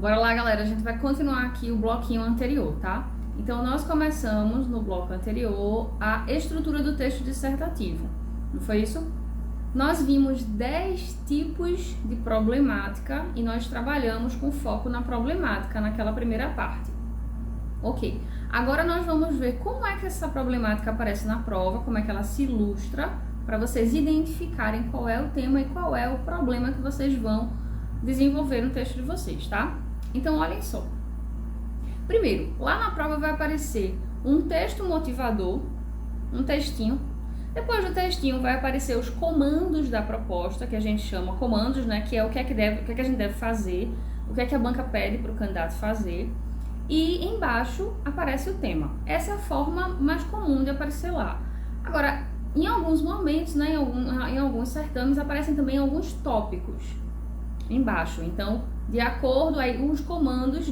Bora lá, galera, a gente vai continuar aqui o bloquinho anterior, tá? Então, nós começamos no bloco anterior a estrutura do texto dissertativo, não foi isso? Nós vimos 10 tipos de problemática e nós trabalhamos com foco na problemática naquela primeira parte. Ok, agora nós vamos ver como é que essa problemática aparece na prova, como é que ela se ilustra, para vocês identificarem qual é o tema e qual é o problema que vocês vão desenvolver no texto de vocês, tá? Então, olhem só. Primeiro, lá na prova vai aparecer um texto motivador, um textinho. Depois do textinho vai aparecer os comandos da proposta, que a gente chama comandos, né? Que é o que é que a gente deve fazer, o que é que a banca pede para o candidato fazer. E embaixo aparece o tema. Essa é a forma mais comum de aparecer lá. Agora, em alguns momentos, né, em alguns certames, aparecem também alguns tópicos embaixo. Então, de acordo, aí os comandos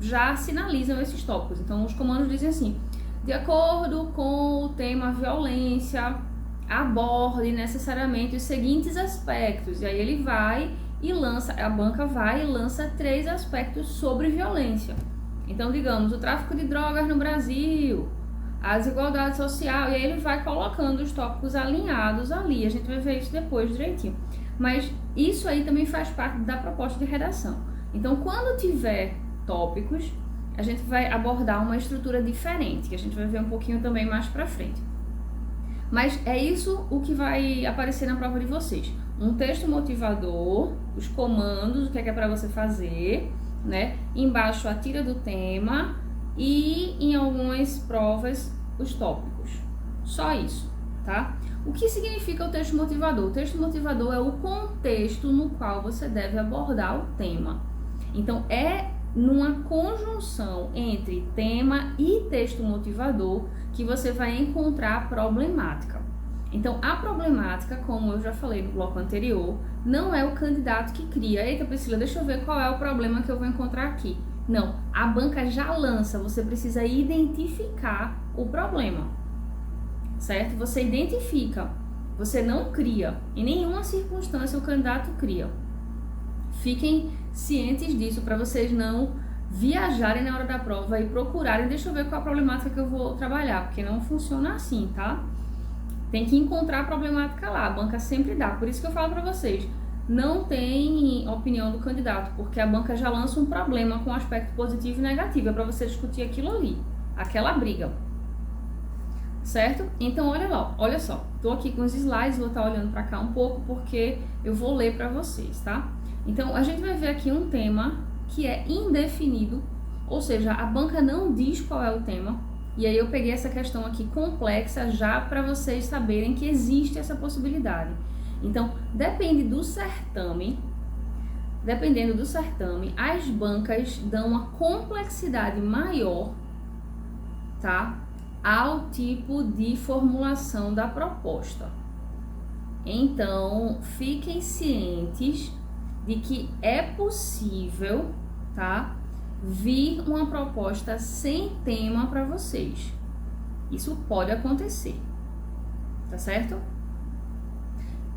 já sinalizam esses tópicos. Então, os comandos dizem assim: de acordo com o tema violência, aborde necessariamente os seguintes aspectos. E aí ele vai e lança, a banca vai e lança 3 aspectos sobre violência. Então, digamos, o tráfico de drogas no Brasil, a desigualdade social, e aí ele vai colocando os tópicos alinhados ali. A gente vai ver isso depois direitinho. Mas isso aí também faz parte da proposta de redação. Então, quando tiver tópicos, a gente vai abordar uma estrutura diferente, que a gente vai ver um pouquinho também mais pra frente. Mas é isso o que vai aparecer na prova de vocês. Um texto motivador, os comandos, o que é para você fazer, né? Embaixo a tira do tema e em algumas provas os tópicos. Só isso, tá? O que significa o texto motivador? O texto motivador é o contexto no qual você deve abordar o tema. Então, é numa conjunção entre tema e texto motivador que você vai encontrar a problemática. Então, a problemática, como eu já falei no bloco anterior, não é o candidato que cria. Eita, Priscila, deixa eu ver qual é o problema que eu vou encontrar aqui. Não, a banca já lança, você precisa identificar o problema, certo? Você identifica, você não cria. Em nenhuma circunstância o candidato cria. Fiquem cientes disso para vocês não viajarem na hora da prova e procurarem, deixa eu ver qual é a problemática que eu vou trabalhar, porque não funciona assim, tá? Tem que encontrar a problemática lá, a banca sempre dá. Por isso que eu falo para vocês, não tem opinião do candidato, porque a banca já lança um problema com aspecto positivo e negativo, é para você discutir aquilo ali, aquela briga. Certo? Então, olha lá, olha só, tô aqui com os slides, vou estar olhando para cá um pouco, porque eu vou ler para vocês, tá? Então, a gente vai ver aqui um tema que é indefinido, ou seja, a banca não diz qual é o tema, e aí eu peguei essa questão aqui complexa já para vocês saberem que existe essa possibilidade. Então, dependendo do certame, as bancas dão uma complexidade maior, tá? Ao tipo de formulação da proposta. Então, fiquem cientes de que é possível, tá, vir uma proposta sem tema para vocês. Isso pode acontecer, tá certo?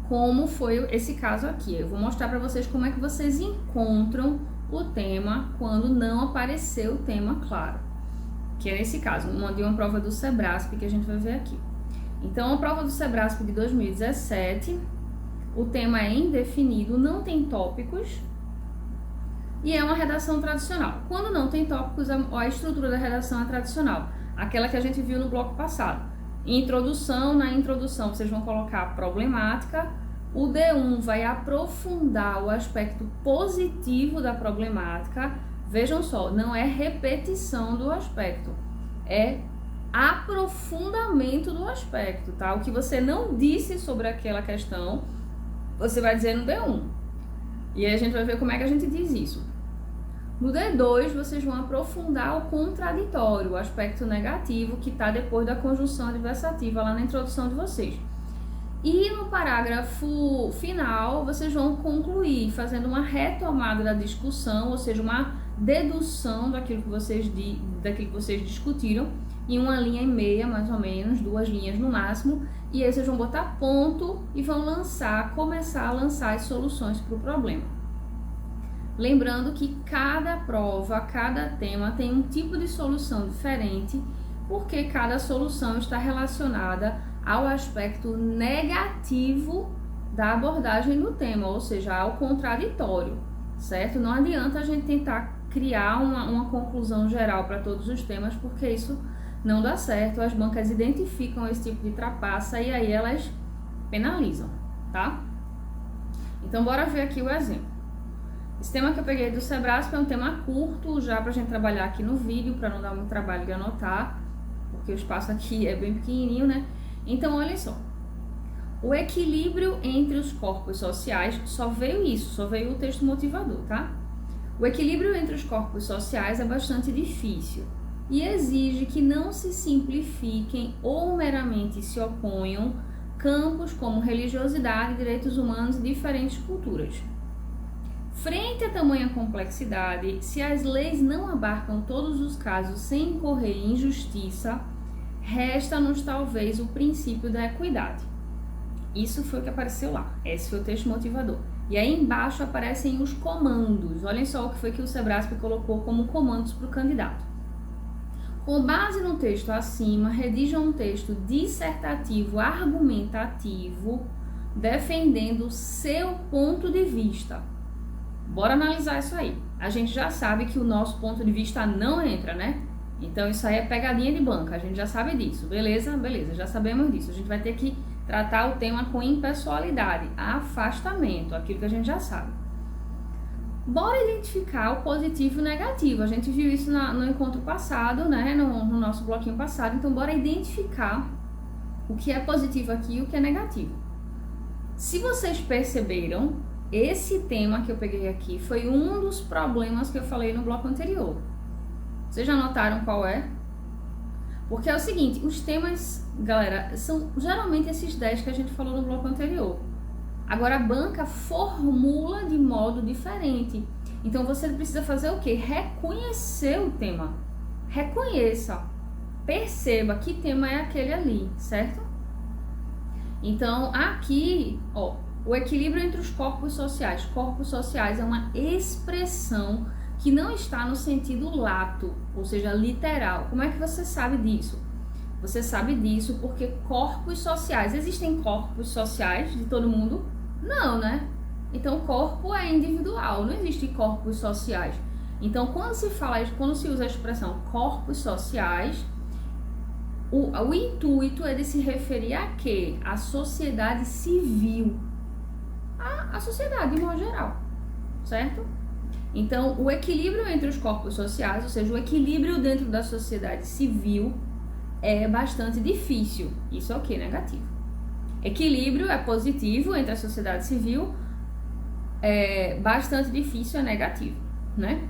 Como foi esse caso aqui. Eu vou mostrar para vocês como é que vocês encontram o tema quando não apareceu o tema claro. Que é nesse caso, de uma prova do Sebrasp que a gente vai ver aqui. Então, a prova do Sebrasp de 2017, o tema é indefinido, não tem tópicos e é uma redação tradicional. Quando não tem tópicos, a estrutura da redação é tradicional, aquela que a gente viu no bloco passado. Introdução, na introdução vocês vão colocar a problemática, o D1 vai aprofundar o aspecto positivo da problemática. Vejam só, não é repetição do aspecto, é aprofundamento do aspecto, tá? O que você não disse sobre aquela questão, você vai dizer no D1. E aí a gente vai ver como é que a gente diz isso. No D2, vocês vão aprofundar o contraditório, o aspecto negativo que está depois da conjunção adversativa lá na introdução de vocês. E no parágrafo final, vocês vão concluir fazendo uma retomada da discussão, ou seja, uma dedução daquilo que vocês discutiram em uma linha e meia, mais ou menos, 2 linhas no máximo, e aí vocês vão botar ponto e vão começar a lançar as soluções para o problema. Lembrando que cada prova, cada tema tem um tipo de solução diferente, porque cada solução está relacionada ao aspecto negativo da abordagem do tema, ou seja, ao contraditório, certo? Não adianta a gente tentar criar uma conclusão geral para todos os temas, porque isso não dá certo. As bancas identificam esse tipo de trapaça e aí elas penalizam, tá? Então, bora ver aqui o exemplo. Esse tema que eu peguei do Sebrasp é um tema curto, já pra gente trabalhar aqui no vídeo, para não dar muito trabalho de anotar, porque o espaço aqui é bem pequenininho, né? Então, olha só. O equilíbrio entre os corpos sociais, só veio o texto motivador, tá? O equilíbrio entre os corpos sociais é bastante difícil e exige que não se simplifiquem ou meramente se oponham campos como religiosidade, direitos humanos e diferentes culturas. Frente a tamanha complexidade, se as leis não abarcam todos os casos sem incorrer em injustiça, resta-nos talvez o princípio da equidade. Isso foi o que apareceu lá, esse foi o texto motivador. E aí embaixo aparecem os comandos, olhem só o que foi que o Sebrasp colocou como comandos para o candidato. Com base no texto acima, redija um texto dissertativo argumentativo, defendendo seu ponto de vista. Bora analisar isso aí. A gente já sabe que o nosso ponto de vista não entra, né? Então isso aí é pegadinha de banca, a gente já sabe disso. Beleza? Beleza, já sabemos disso. A gente vai ter que tratar o tema com impessoalidade, afastamento, aquilo que a gente já sabe. Bora identificar o positivo e o negativo. A gente viu isso no encontro passado, né? No nosso bloquinho passado. Então bora identificar o que é positivo aqui e o que é negativo. Se vocês perceberam, esse tema que eu peguei aqui foi um dos problemas que eu falei no bloco anterior. Vocês já notaram qual é? Porque é o seguinte, os temas, galera, são geralmente esses 10 que a gente falou no bloco anterior. Agora a banca formula de modo diferente. Então você precisa fazer o quê? Reconhecer o tema. Reconheça. Perceba que tema é aquele ali, certo? Então aqui, ó, o equilíbrio entre os corpos sociais. Corpos sociais é uma expressão que não está no sentido lato, ou seja, literal. Como é que você sabe disso? Você sabe disso porque corpos sociais. Existem corpos sociais de todo mundo? Não, né? Então, corpo é individual, não existe corpos sociais. Então, quando se usa a expressão corpos sociais, o intuito é de se referir a quê? A sociedade civil. A sociedade, de modo geral, certo? Então, o equilíbrio entre os corpos sociais, ou seja, o equilíbrio dentro da sociedade civil é bastante difícil. Isso é o que? Negativo. Equilíbrio é positivo entre a sociedade civil, é bastante difícil é negativo, né?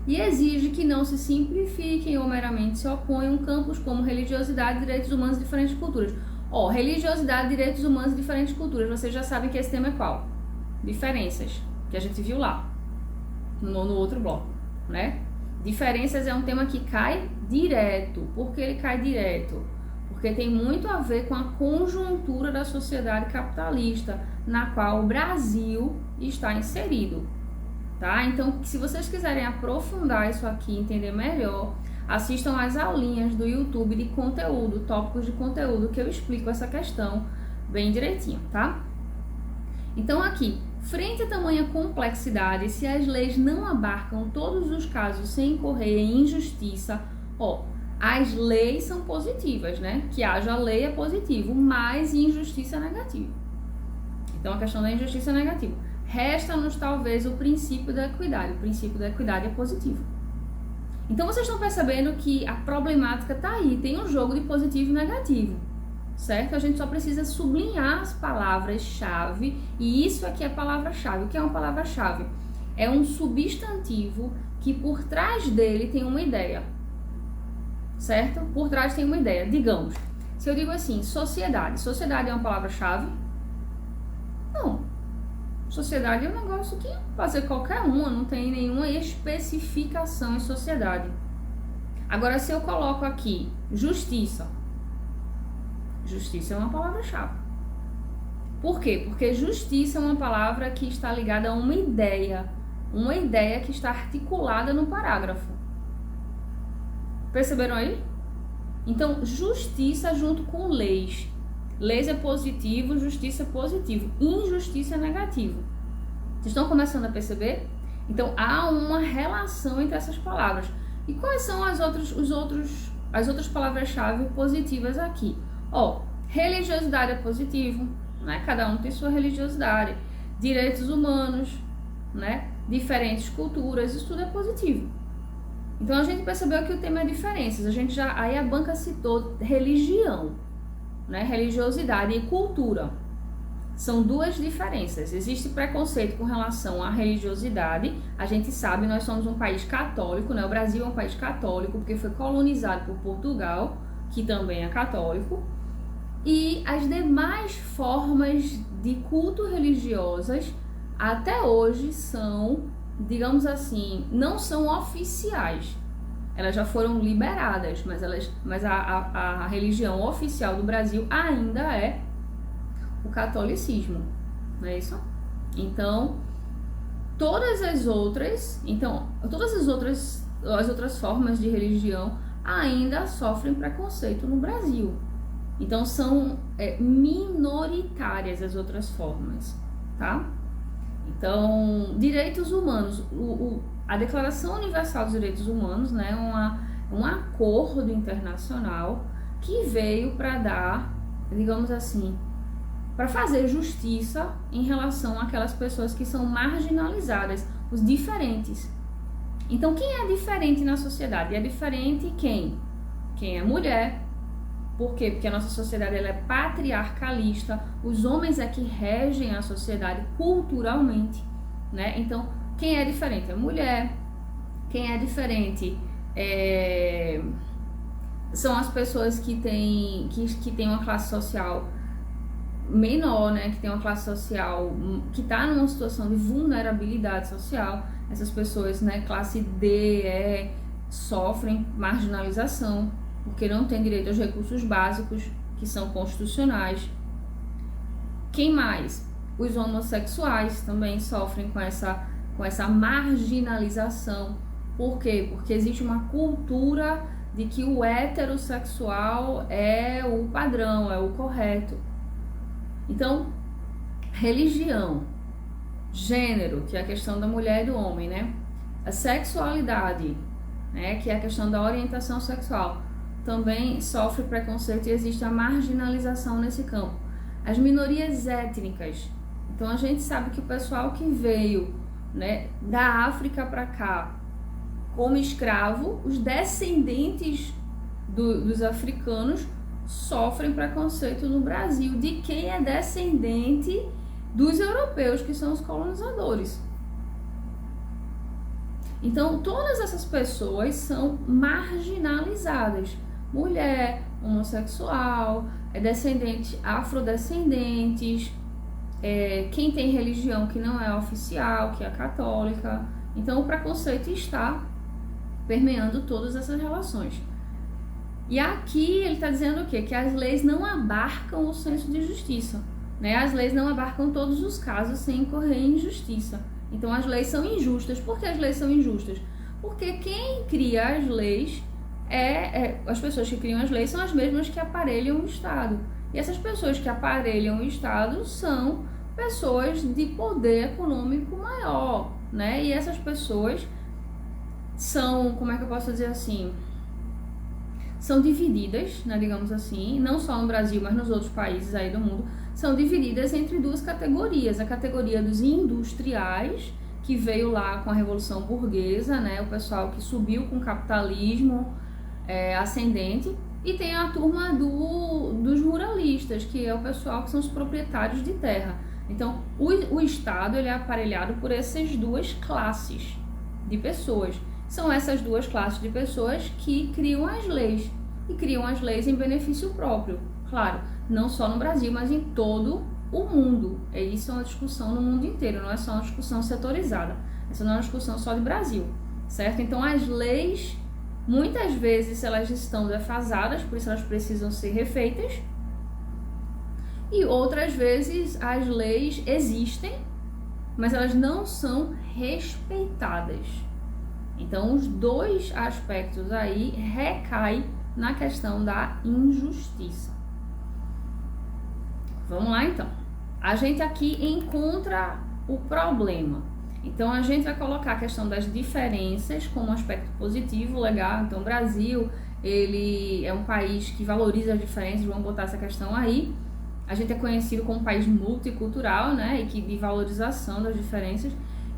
E exige que não se simplifiquem ou meramente se oponham campos como religiosidade, direitos humanos e diferentes culturas. Ó, religiosidade, direitos humanos e diferentes culturas. Vocês já sabem que esse tema é qual? Diferenças, que a gente viu lá, no outro bloco, né? Diferenças é um tema que cai direto. Por que ele cai direto? Porque tem muito a ver com a conjuntura da sociedade capitalista, na qual o Brasil está inserido, tá? Então, se vocês quiserem aprofundar isso aqui, entender melhor, assistam às aulinhas do YouTube de conteúdo, tópicos de conteúdo, que eu explico essa questão bem direitinho, tá? Então aqui, frente a tamanha complexidade, se as leis não abarcam todos os casos sem incorrer em injustiça, ó, as leis são positivas, né? Que haja lei é positivo, mas injustiça é negativo. Então a questão da injustiça é negativa. Resta-nos talvez o princípio da equidade. O princípio da equidade é positivo. Então vocês estão percebendo que a problemática está aí, tem um jogo de positivo e negativo, certo? A gente só precisa sublinhar as palavras-chave, e isso aqui é a palavra-chave. O que é uma palavra-chave? É um substantivo que por trás dele tem uma ideia, certo? Por trás tem uma ideia. Digamos, se eu digo assim, sociedade. Sociedade é uma palavra-chave? Não. Sociedade é um negócio que pode ser qualquer uma, não tem nenhuma especificação em sociedade. Agora, se eu coloco aqui justiça, justiça é uma palavra-chave. Por quê? Porque justiça é uma palavra que está ligada a uma ideia. uma ideia que está articulada no parágrafo. Perceberam aí? Então, justiça junto com leis. Leis é positivo, justiça é positivo, injustiça é negativo. Vocês estão começando a perceber? Então, há uma relação entre essas palavras. E quais são as outras palavras-chave positivas aqui? Religiosidade é positivo, né? Cada um tem sua religiosidade. Direitos humanos, né? Diferentes culturas, isso tudo é positivo. Então a gente percebeu que o tema é diferenças. Aí a banca citou religião, né? Religiosidade e cultura. São duas diferenças. Existe preconceito com relação à religiosidade. A gente sabe, nós somos um país católico, né? O Brasil é um país católico porque foi colonizado por Portugal, que também é católico. E as demais formas de culto religiosas até hoje são, digamos assim, não são oficiais. Elas já foram liberadas, mas a religião oficial do Brasil ainda é o catolicismo, não é isso? Então, todas as outras formas de religião ainda sofrem preconceito no Brasil. Então, são minoritárias as outras formas, tá? Então, direitos humanos, a Declaração Universal dos Direitos Humanos, né, um acordo internacional que veio para dar, digamos assim, para fazer justiça em relação àquelas pessoas que são marginalizadas, os diferentes. Então, quem é diferente na sociedade? É diferente quem? Quem é mulher. Por quê? Porque a nossa sociedade ela é patriarcalista, os homens é que regem a sociedade culturalmente, né? Então, quem é diferente é mulher, quem é diferente são as pessoas que têm uma classe social menor, né? Que tem uma classe social que está numa situação de vulnerabilidade social. Essas pessoas, né? Classe D, E, sofrem marginalização, porque não tem direito aos recursos básicos, que são constitucionais. Quem mais? Os homossexuais também sofrem com essa marginalização. Por quê? Porque existe uma cultura de que o heterossexual é o padrão, é o correto. Então, religião, gênero, que é a questão da mulher e do homem, né? A sexualidade, né? Que é a questão da orientação sexual, também sofre preconceito e existe a marginalização nesse campo. As minorias étnicas. Então, a gente sabe que o pessoal que veio, né, da África para cá como escravo, os descendentes dos africanos sofrem preconceito no Brasil de quem é descendente dos europeus, que são os colonizadores. Então, todas essas pessoas são marginalizadas. Mulher, homossexual, descendente, afrodescendentes, quem tem religião que não é oficial, que é católica. Então, o preconceito está permeando todas essas relações. E aqui ele está dizendo o quê? Que as leis não abarcam o senso de justiça, né? As leis não abarcam todos os casos sem incorrer em injustiça. Então as leis são injustas. Por que as leis são injustas? Porque quem cria as leis as pessoas que criam as leis são as mesmas que aparelham o Estado. E essas pessoas que aparelham o Estado são pessoas de poder econômico maior, né? E essas pessoas são, como é que eu posso dizer assim, são divididas, né, digamos assim, não só no Brasil, mas nos outros países aí do mundo, são divididas entre duas categorias. A categoria dos industriais, que veio lá com a Revolução Burguesa, né, o pessoal que subiu com o capitalismo ascendente, e tem a turma dos ruralistas, que é o pessoal que são os proprietários de terra. Então, o Estado ele é aparelhado por essas duas classes de pessoas. São essas duas classes de pessoas que criam as leis, e criam as leis em benefício próprio. Claro, não só no Brasil, mas em todo o mundo. Isso é uma discussão no mundo inteiro, não é só uma discussão setorizada. Essa não é uma discussão só de Brasil, certo? Então, as leis, muitas vezes, elas estão defasadas, por isso elas precisam ser refeitas. E outras vezes, as leis existem, mas elas não são respeitadas. Então, os dois aspectos aí recaem na questão da injustiça. Vamos lá, então. A gente aqui encontra o problema. Então, a gente vai colocar a questão das diferenças como aspecto positivo, legal. Então, o Brasil, ele é um país que valoriza as diferenças, vamos botar essa questão aí. A gente é conhecido como um país multicultural, né, e que de valorização das diferenças.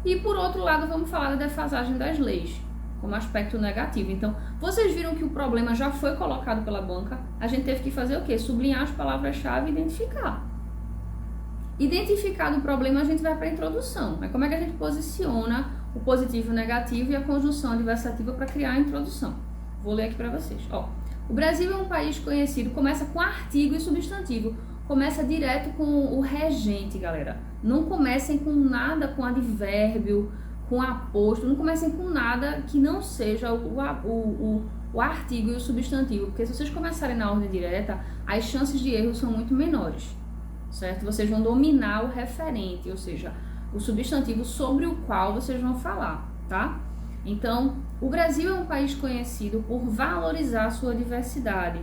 E, por outro lado, vamos falar da defasagem das leis, como aspecto negativo. Então, vocês viram que o problema já foi colocado pela banca, a gente teve que fazer o quê? Sublinhar as palavras-chave e identificar. Identificado o problema, a gente vai para a introdução. Mas como é que a gente posiciona o positivo e o negativo e a conjunção adversativa para criar a introdução? Vou ler aqui para vocês. Ó, o Brasil é um país conhecido, começa com artigo e substantivo. Começa direto com o regente, galera. Não comecem com nada, com advérbio, com aposto. Não comecem com nada que não seja o artigo e o substantivo. Porque se vocês começarem na ordem direta, as chances de erro são muito menores. Certo? Vocês vão dominar o referente, ou seja, o substantivo sobre o qual vocês vão falar, tá? Então, o Brasil é um país conhecido por valorizar a sua diversidade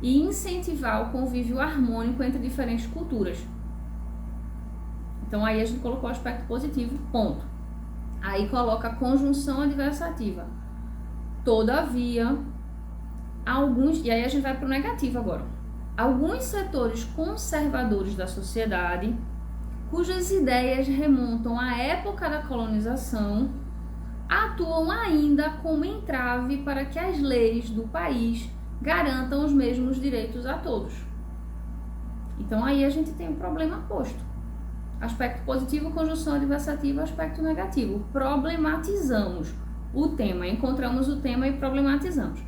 e incentivar o convívio harmônico entre diferentes culturas. Então, aí a gente colocou o aspecto positivo, ponto. Aí coloca a conjunção adversativa. Todavia, e aí a gente vai para o negativo agora. Alguns setores conservadores da sociedade, cujas ideias remontam à época da colonização, atuam ainda como entrave para que as leis do país garantam os mesmos direitos a todos. Então aí a gente tem um problema posto. Aspecto positivo, conjunção adversativa, aspecto negativo. Problematizamos o tema, encontramos o tema e problematizamos.